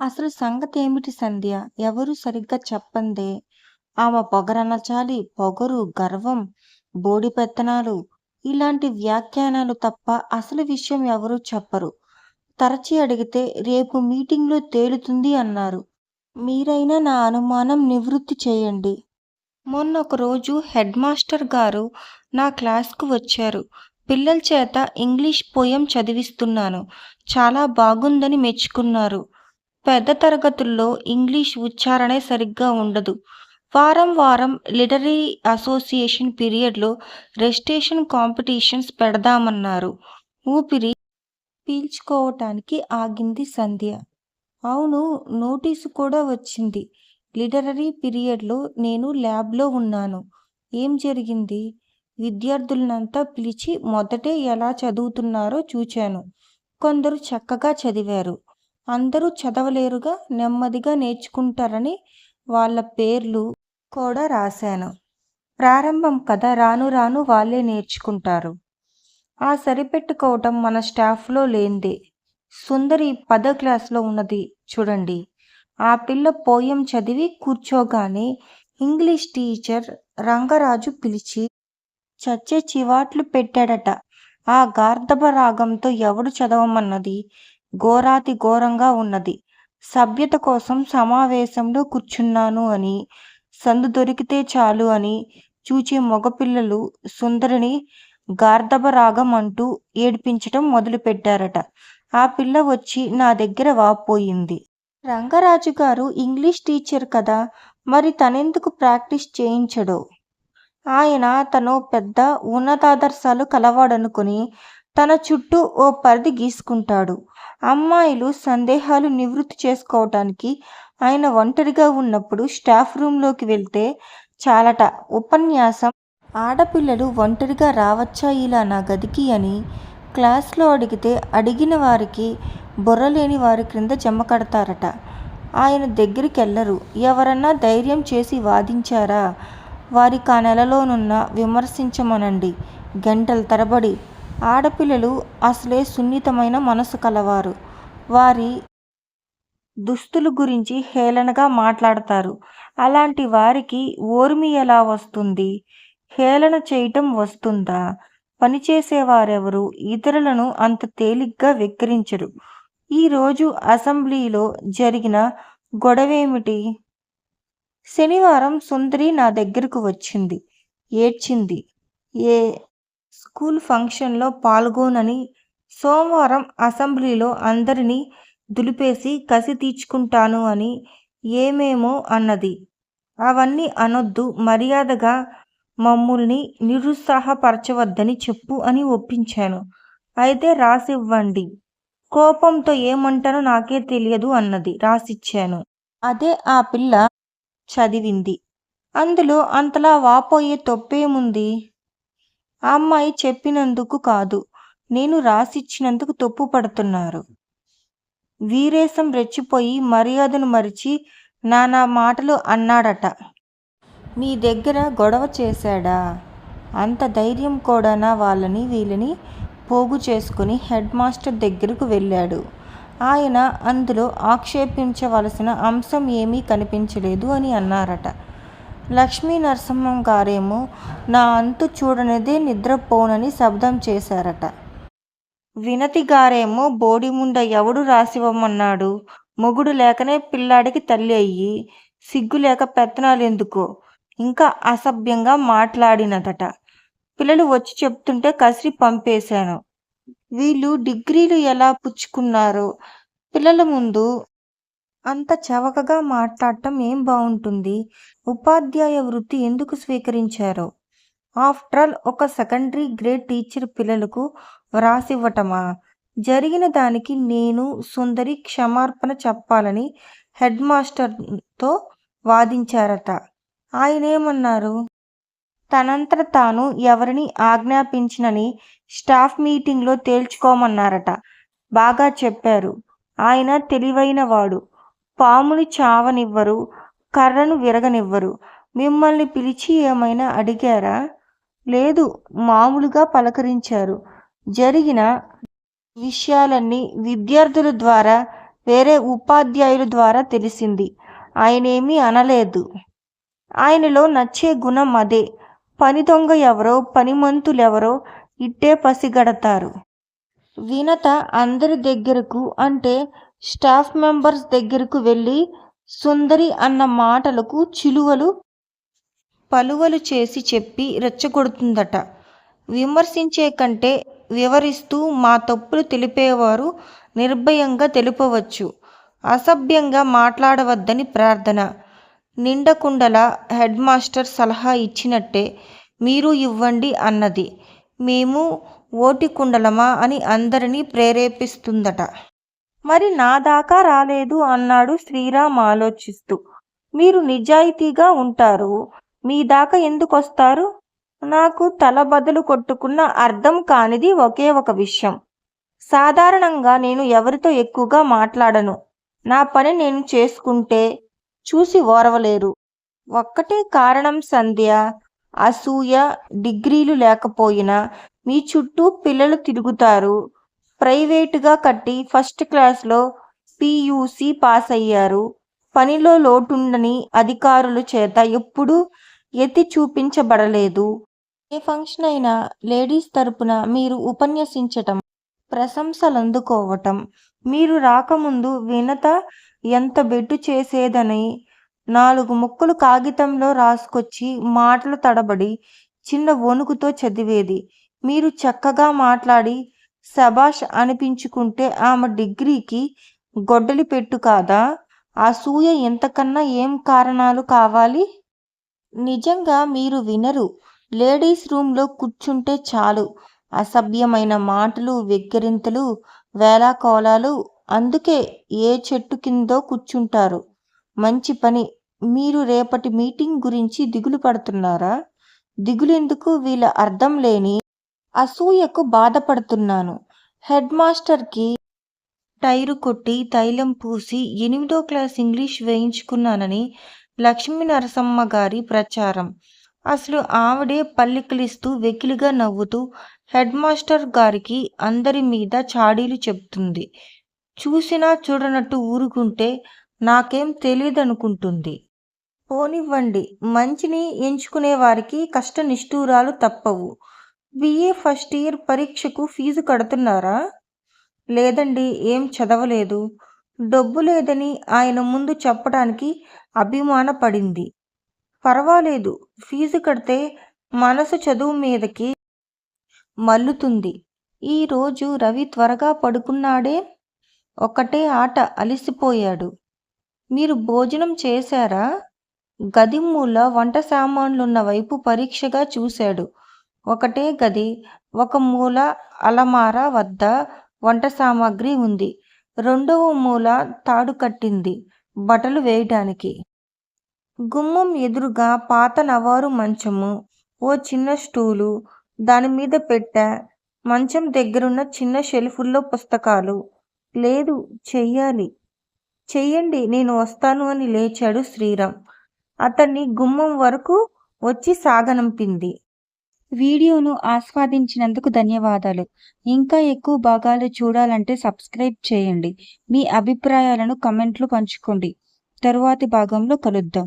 అసలు సంగతేమిటి సంధ్య? ఎవరూ సరిగ్గా చెప్పందే. ఆమె పొగరనచాలి, పొగరు, గర్వం, బోడి పెత్తనాలు ఇలాంటి వ్యాఖ్యానాలు తప్ప అసలు విషయం ఎవరూ చెప్పరు. తరచి అడిగితే రేపు మీటింగ్‌లో తేలుతుంది అన్నారు. మీరైనా నా అనుమానం నివృత్తి చేయండి. మొన్నొకరోజు హెడ్‌మాస్టర్ గారు నా క్లాస్‌కు వచ్చారు. పిల్లల చేత ఇంగ్లీష్ పోయెమ్ చదివిస్తున్నాను. చాలా బాగుందని మెచ్చుకున్నారు. పెద్ద తరగతుల్లో ఇంగ్లీష్ ఉచ్చారణే సరిగ్గా ఉండదు. వారం వారం లిటరరీ అసోసియేషన్ పీరియడ్‌లో రెసిటేషన్ కాంపిటీషన్స్ పెడదామన్నారు. ఊపిరి పీల్చుకోవటానికి ఆగింది సంధ్య. అవును, నోటీసు కూడా వచ్చింది. లిటరరీ పీరియడ్‌లో నేను ల్యాబ్‌లో ఉన్నాను. ఏం జరిగింది? విద్యార్థులనంతా పిలిచి మొదటే ఎలా చదువుతున్నారో చూచాను. కొందరు చక్కగా చదివారు. అందరూ చదవలేరుగా, నెమ్మదిగా నేర్చుకుంటారని వాళ్ళ పేర్లు కూడా రాశాను. ప్రారంభం కదా, రాను రాను వాళ్ళే నేర్చుకుంటారు. ఆ సరిపెట్టుకోవటం మన స్టాఫ్‌లో లేందే. సుందరి 10వ క్లాస్‌లో ఉన్నది చూడండి. ఆ పిల్ల పోయెమ్ చదివి కూర్చోగానే ఇంగ్లీష్ టీచర్ రంగరాజు పిలిచి చచ్చే చివాట్లు పెట్టాడట. ఆ గార్ధబ రాగంతో ఎవడు చదవమన్నది? ఘోరాతి ఘోరంగా ఉన్నది. సభ్యత కోసం సమావేశంలో కూర్చున్నాను అని, సందు దొరికితే చాలు అని చూచే మగపిల్లలు సుందరిని గార్ధబ రాగం అంటూ ఏడిపించటం మొదలుపెట్టారట. ఆ పిల్ల వచ్చి నా దగ్గర వాపోయింది. రంగరాజు గారు ఇంగ్లీష్ టీచర్ కదా, మరి తనెందుకు ప్రాక్టీస్ చేయించడో? ఆయన తనో పెద్ద ఉన్నతాదర్శాలు కలవాడనుకుని తన చుట్టూ ఓ పరిధి గీసుకుంటాడు. అమ్మాయిలు సందేహాలు నివృత్తి చేసుకోవటానికి ఆయన ఒంటరిగా ఉన్నప్పుడు స్టాఫ్ రూంలోకి వెళ్తే చాలట ఉపన్యాసం. ఆడపిల్లలు ఒంటరిగా రావచ్చా ఇలా నా గదికి అని క్లాస్లో అడిగితే అడిగిన వారికి బుర్రలేని వారి క్రింద జమ కడతారట. ఆయన దగ్గరికెళ్ళరు. ఎవరన్నా ధైర్యం చేసి వాదించారా వారికి ఆ నెలలోనున్న విమర్శించమనండి గంటల తరబడి. ఆడపిల్లలు అసలే సున్నితమైన మనసు కలవారు. వారి దుస్తుల గురించి హేళనగా మాట్లాడతారు. అలాంటి వారికి ఓర్మి ఎలా వస్తుంది? హేళన చేయటం వస్తుందా? పనిచేసేవారెవరు ఇతరులను అంత తేలిగ్గా వెక్కిరించరు. ఈరోజు అసెంబ్లీలో జరిగిన గొడవేమిటి? శనివారం సుందరి నా దగ్గరకు వచ్చింది. ఏడ్చింది. ఏ స్కూల్ ఫంక్షన్లో పాల్గొనని సోమవారం అసెంబ్లీలో అందరినీ దులిపేసి కసి తీర్చుకుంటాను అని ఏమేమో అన్నది. అవన్నీ అనొద్దు, మర్యాదగా మమ్ముల్ని నిరుత్సాహపరచవద్దని చెప్పు అని ఒప్పించాను. అయితే రాసివ్వండి. కోపంతో ఏమంటానో నాకే తెలియదు అన్నది. రాసిచ్చాను. అదే ఆ పిల్ల చదివింది. అందులో అంతలా వాపోయే తప్పేముంది? ఆ అమ్మాయి చెప్పినందుకు కాదు, నేను రాసిచ్చినందుకు తప్పు పడుతున్నారు. వీరేశం రెచ్చిపోయి మర్యాదను మరిచి నానా మాటలు అన్నాడట. మీ దగ్గర గొడవ చేశాడా? అంత ధైర్యం కూడానా వాళ్ళని వీళ్ళని పోగు చేసుకుని హెడ్ మాస్టర్ దగ్గరకు వెళ్ళాడు. ఆయన అందులో ఆక్షేపించవలసిన అంశం ఏమీ కనిపించలేదు అని అన్నారట. లక్ష్మీ నరసింహం గారేమో నా అంతు చూడనిదే నిద్రపోనని శబ్దం చేశారట. వినతి గారేమో బోడిముండ ఎవడు రాసివ్వమన్నాడు? మొగుడు లేకనే పిల్లాడికి తల్లి అయ్యి సిగ్గులేక పెత్తనాలెందుకో ఇంకా అసభ్యంగా మాట్లాడినదట. పిల్లలు వచ్చి చెప్తుంటే కసిరి పంపేశాను. వీళ్ళు డిగ్రీలు ఎలా పుచ్చుకున్నారో పిల్లల ముందు అంత చవకగా మాట్లాడటం ఏం బావుంటుంది? ఉపాధ్యాయ వృత్తి ఎందుకు స్వీకరించారో? ఆఫ్టరాల్ ఒక సెకండరీ గ్రేడ్ టీచర్ పిల్లలకు వ్రాసివ్వటమా? జరిగిన దానికి నేను సుందరి క్షమార్పణ చెప్పాలని హెడ్ మాస్టర్తో వాదించారట. ఆయనేమన్నారు? తనంతట తాను ఎవరిని ఆజ్ఞాపించనని స్టాఫ్ మీటింగ్లో తేల్చుకోమన్నారట. బాగా చెప్పారు. ఆయన తెలివైనవాడు. పాముని చావనివ్వరు, కర్రను విరగనివ్వరు. మిమ్మల్ని పిలిచి ఏమైనా అడిగారా? లేదు, మామూలుగా పలకరించారు. జరిగిన విషయాలన్నీ విద్యార్థుల ద్వారా వేరే ఉపాధ్యాయుల ద్వారా తెలిసింది. ఆయనేమీ అనలేదు. ఆయనలో నచ్చే గుణం అదే. పని దొంగ ఎవరో, పనిమంతులెవరో ఇట్టే పసిగడతారు. వినత అందరి దగ్గరకు అంటే స్టాఫ్ మెంబర్స్ దగ్గరకు వెళ్ళి సుందరి అన్న మాటలకు చిలువలు పలువలు చేసి చెప్పి రెచ్చగొడుతుందట. విమర్శించే కంటే వివరిస్తూ మా తప్పులు తెలిపేవారు నిర్భయంగా తెలుపవచ్చు. అసభ్యంగా మాట్లాడవద్దని ప్రార్థన. నిండకుండల హెడ్ మాస్టర్ సలహా ఇచ్చినట్టే మీరు ఇవ్వండి అన్నది. మేము ఓటికుండలమా అని అందరినీ ప్రేరేపిస్తుందట. మరి నా దాకా రాలేదు అన్నాడు శ్రీరామ్ ఆలోచిస్తూ. మీరు నిజాయితీగా ఉంటారు, మీ దాకా ఎందుకొస్తారు? నాకు తల బదులు కొట్టుకున్న అర్థం కానిది ఒకే ఒక విషయం. సాధారణంగా నేను ఎవరితో ఎక్కువగా మాట్లాడను. నా పని నేను చేసుకుంటే చూసి ఓర్వలేరు. ఒక్కటే కారణం సంధ్య. అసూయ. డిగ్రీలు లేకపోయినా మీ చుట్టూ పిల్లలు తిరుగుతారు. ప్రైవేటుగా కట్టి ఫస్ట్ క్లాస్లో PUC పాస్ అయ్యారు. పనిలో లోటుండని అధికారుల చేత ఎప్పుడూ ఎత్తి చూపించబడలేదు. ఏ ఫంక్షన్ అయినా లేడీస్ తరపున మీరు ఉపన్యసించటం, ప్రశంసలందుకోవటం. మీరు రాకముందు వినత ఎంత బెట్టు చేసేదని 4 ముక్కలు కాగితంలో రాసుకొచ్చి మాటలు తడబడి చిన్న వణుకుతో చదివేది. మీరు చక్కగా మాట్లాడి శభాష్ అనిపించుకుంటే ఆమె డిగ్రీకి గొడ్డలి పెట్టు కాదా? అసూయ ఇంతకన్నా ఏం కారణాలు కావాలి? నిజంగా మీరు వినరు. లేడీస్ రూంలో కూర్చుంటే చాలు అసభ్యమైన మాటలు, వెక్కిరింతలు, వేళాకోళాలు. అందుకే ఏ చెట్టు కిందో కూర్చుంటారు. మంచి పని. మీరు రేపటి మీటింగ్ గురించి దిగులు పడుతున్నారా? దిగులెందుకు? వీళ్ళ అర్థం లేని అసూయకు బాధపడుతున్నాను. హెడ్ మాస్టర్కి టైరు కొట్టి తైలం పూసి 8వ క్లాస్ ఇంగ్లీష్ వేయించుకున్నానని లక్ష్మీ నరసమ్మ గారి ప్రచారం. అసలు ఆవిడే పల్లికిలిస్తూ వెకిలిగా నవ్వుతూ హెడ్ మాస్టర్ గారికి అందరి మీద చాడీలు చెప్తుంది. చూసినా చూడనట్టు ఊరుకుంటే నాకేం తెలీదనుకుంటుంది. పోనివ్వండి. మంచిని ఎంచుకునే వారికి కష్ట నిష్ఠూరాలు తప్పవు. BA ఫస్ట్ ఇయర్ పరీక్షకు ఫీజు కడుతున్నారా? లేదండి, ఏం చదవలేదు. డబ్బు లేదని ఆయన ముందు చెప్పడానికి అభిమానపడింది. పర్వాలేదు, ఫీజు కడితే మనసు చదువు మీదకి మల్లుతుంది. ఈరోజు రవి త్వరగా పడుకున్నాడే. ఒకటే ఆట, అలిసిపోయాడు. మీరు భోజనం చేశారా? గది మూల వంట సామాన్లున్న వైపు పరీక్షగా చూశాడు. ఒకటే గది. ఒక మూల అలమారా వద్ద వంట సామాగ్రి ఉంది. రెండవ మూల తాడు కట్టింది బట్టలు వేయటానికి. గుమ్మం ఎదురుగా పాత నవారు మంచము, ఓ చిన్న స్టూలు, దానిమీద పెట్టె, మంచం దగ్గరున్న చిన్న షెల్ఫుల్లో పుస్తకాలు. లేదు, చెయ్యాలి. చెయ్యండి, నేను వస్తాను అని లేచాడు శ్రీరామ్. అతన్ని గుమ్మం వరకు వచ్చి సాగనంపింది. వీడియోను ఆస్వాదించినందుకు ధన్యవాదాలు. ఇంకా ఎక్కువ భాగాలు చూడాలంటే సబ్స్క్రైబ్ చేయండి. మీ అభిప్రాయాలను కమెంట్లు పంచుకోండి. తరువాతి భాగంలో కలుద్దాం.